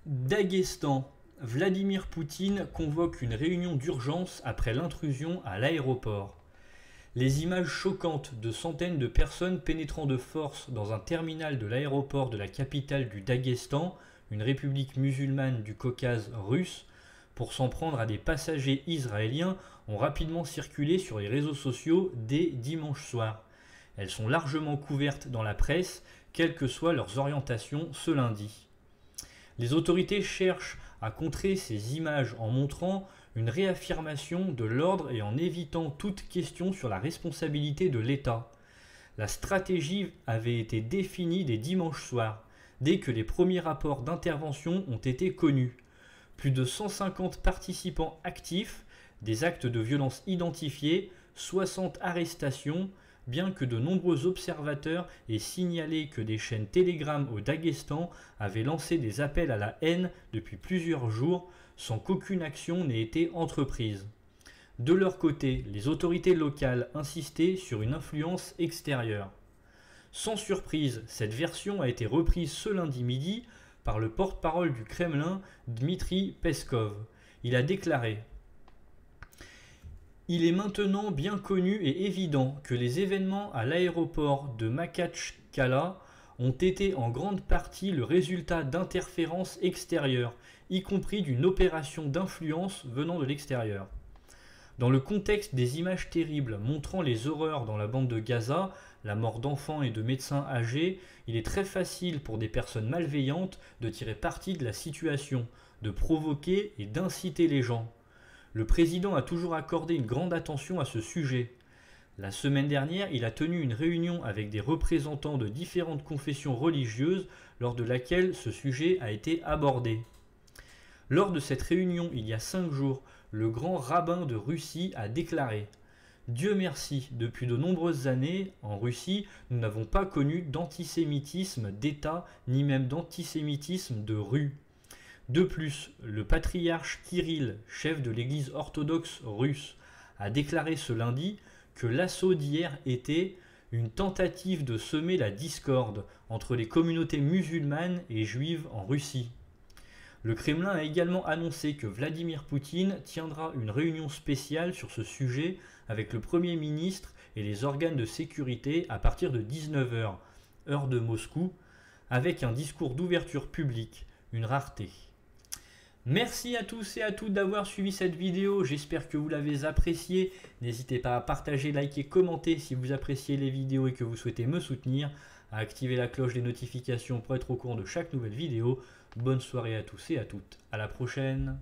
Daghestan. Vladimir Poutine convoque une réunion d'urgence après l'intrusion à l'aéroport. Les images choquantes de centaines de personnes pénétrant de force dans un terminal de l'aéroport de la capitale du Daghestan, une république musulmane du Caucase russe, pour s'en prendre à des passagers israéliens ont rapidement circulé sur les réseaux sociaux dès dimanche soir. Elles sont largement couvertes dans la presse, quelles que soient leurs orientations ce lundi. Les autorités cherchent à contrer ces images en montrant une réaffirmation de l'ordre et en évitant toute question sur la responsabilité de l'État. La stratégie avait été définie dès dimanche soir, dès que les premiers rapports d'intervention ont été connus. Plus de 150 participants actifs, des actes de violence identifiés, 60 arrestations, bien que de nombreux observateurs aient signalé que des chaînes Telegram au Daghestan avaient lancé des appels à la haine depuis plusieurs jours sans qu'aucune action n'ait été entreprise. De leur côté, les autorités locales insistaient sur une influence extérieure. Sans surprise, cette version a été reprise ce lundi midi par le porte-parole du Kremlin, Dmitri Peskov. Il a déclaré: « Il est maintenant bien connu et évident que les événements à l'aéroport de Makhatchkala ont été en grande partie le résultat d'interférences extérieures, y compris d'une opération d'influence venant de l'extérieur. Dans le contexte des images terribles montrant les horreurs dans la bande de Gaza, la mort d'enfants et de médecins âgés, il est très facile pour des personnes malveillantes de tirer parti de la situation, de provoquer et d'inciter les gens. Le président a toujours accordé une grande attention à ce sujet. La semaine dernière, il a tenu une réunion avec des représentants de différentes confessions religieuses lors de laquelle ce sujet a été abordé. Lors de cette réunion, il y a 5 jours, le grand rabbin de Russie a déclaré: « Dieu merci, depuis de nombreuses années, en Russie, nous n'avons pas connu d'antisémitisme d'État, ni même d'antisémitisme de rue. » De plus, le patriarche Kirill, chef de l'église orthodoxe russe, a déclaré ce lundi que l'assaut d'hier était une tentative de semer la discorde entre les communautés musulmanes et juives en Russie. Le Kremlin a également annoncé que Vladimir Poutine tiendra une réunion spéciale sur ce sujet avec le Premier ministre et les organes de sécurité à partir de 19 h, heure de Moscou, avec un discours d'ouverture publique, une rareté. Merci à tous et à toutes d'avoir suivi cette vidéo, j'espère que vous l'avez appréciée. N'hésitez pas à partager, liker, commenter si vous appréciez les vidéos et que vous souhaitez me soutenir, à activer la cloche des notifications pour être au courant de chaque nouvelle vidéo. Bonne soirée à tous et à toutes, à la prochaine.